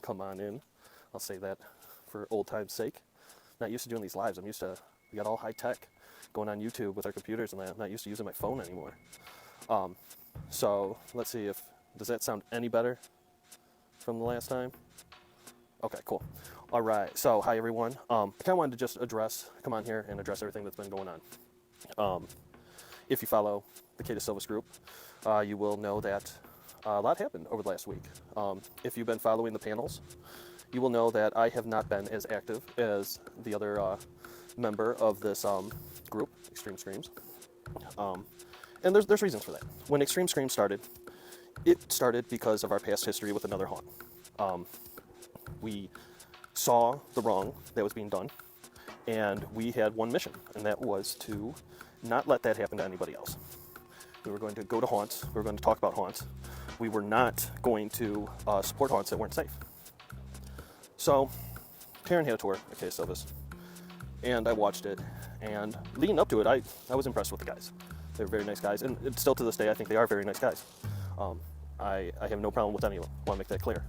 Come on in. I'll say that for old time's sake. Not used to doing these lives. We got all high tech going on YouTube with our computers and that. I'm not used to using my phone anymore. So let's see does that sound any better from the last time? Okay, cool. All right, so hi everyone. I kind of wanted to just come on here and address everything that's been going on. If you follow the Caedis Silvis group, you will know that a lot happened over the last week. If you've been following the panels, you will know that I have not been as active as the other member of this group, Extreme Screams. And there's reasons for that. When Extreme Screams started, it started because of our past history with another haunt. We saw the wrong that was being done, and we had one mission, and that was to not let that happen to anybody else. We were going to go to haunts. We were going to talk about haunts. We were not going to support haunts that weren't safe. So, Taryn had a tour at Caedis Silvis, and I watched it, and leading up to it, I was impressed with the guys. They were very nice guys, and still to this day, I think they are very nice guys. I have no problem with any of them. I want to make that clear.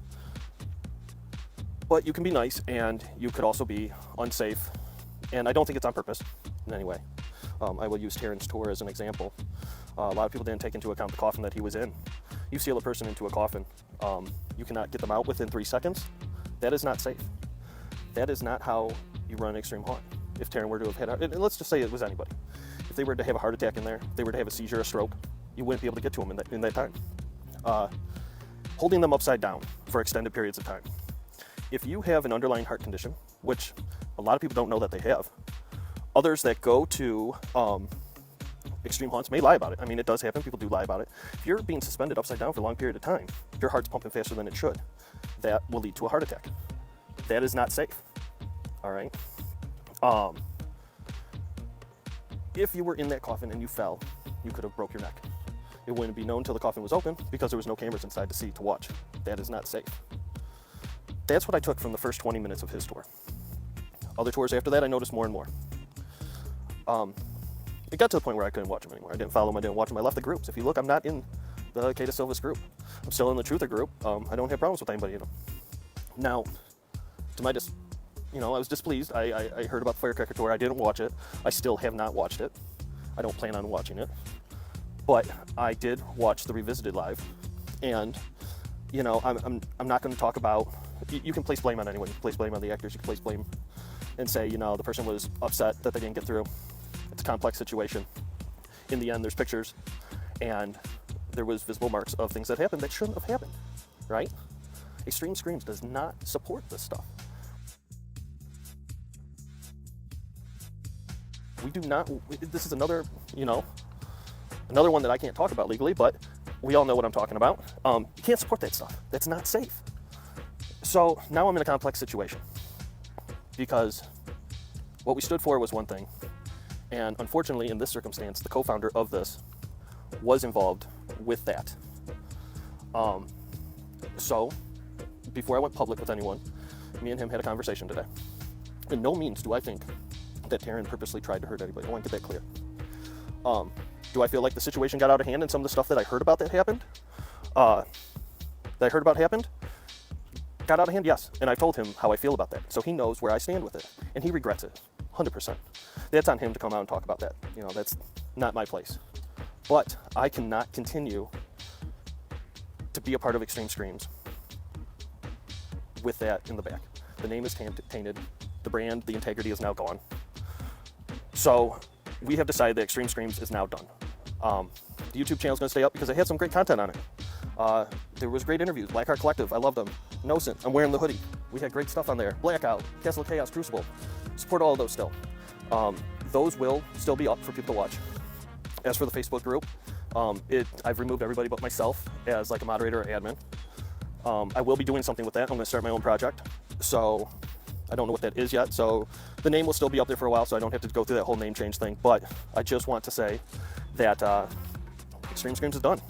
But you can be nice, and you could also be unsafe, and I don't think it's on purpose in any way. I will use Taryn's tour as an example. A lot of people didn't take into account the coffin that he was in. You seal a person into a coffin, you cannot get them out within 3 seconds. That is not safe. That is not how you run an extreme haunt. If Taryn were to have had, and let's just say it was anybody. If they were to have a heart attack in there, if they were to have a seizure, a stroke, you wouldn't be able to get to them in that time. Holding them upside down for extended periods of time. If you have an underlying heart condition, which a lot of people don't know that they have, others that go to extreme haunts may lie about it. I mean, it does happen. People do lie about it. If you're being suspended upside down for a long period of time, your heart's pumping faster than it should. That will lead to a heart attack. That is not safe. All right. If you were in that coffin and you fell, you could have broke your neck. It wouldn't be known until the coffin was open because there was no cameras inside to see, to watch. That is not safe. That's what I took from the first 20 minutes of his tour. Other tours after that, I noticed more and more. It got to the point where I couldn't watch him anymore. I didn't follow him, I didn't watch him. I left the groups. If you look, I'm not in the Caedis Silvis group. I'm still in the Truther group. I don't have problems with anybody in them. Now, to my I was displeased. I heard about the Firecracker tour. I didn't watch it. I still have not watched it. I don't plan on watching it. But I did watch the Revisited live, and I'm not going to talk about. You can place blame on anyone. You can place blame on the actors. You can place blame and say the person was upset that they didn't get through. It's a complex situation. In the end, there's pictures, and there was visible marks of things that happened that shouldn't have happened. Right? Extreme Screams does not support this stuff. We do not. This is another one that I can't talk about legally, but we all know what I'm talking about. You can't support that stuff. That's not safe. So now I'm in a complex situation because what we stood for was one thing, and unfortunately in this circumstance, the co-founder of this was involved with that. So before I went public with anyone, me and him had a conversation today. In no means do I think that Taryn purposely tried to hurt anybody. I want to get that clear. Do I feel like the situation got out of hand and some of the stuff that I heard about that happened? Got out of hand? Yes. And I told him how I feel about that. So he knows where I stand with it. And he regrets it. 100%. That's on him to come out and talk about that. That's not my place. But I cannot continue to be a part of Extreme Screams with that in the back. The name is tainted. The brand, the integrity is now gone. So we have decided that Extreme Screams is now done. The YouTube channel is going to stay up because it had some great content on it. There was great interviews. Black Heart Collective, I love them. Nocent, I'm wearing the hoodie. We had great stuff on there. Blackout, Castle of Chaos, Crucible. Support all of those still. Those will still be up for people to watch. As for the Facebook group, I've removed everybody but myself as like a moderator or admin. I will be doing something with that. I'm going to start my own project. So I don't know what that is yet. So the name will still be up there for a while, so I don't have to go through that whole name change thing. But I just want to say that Extreme Screams is done.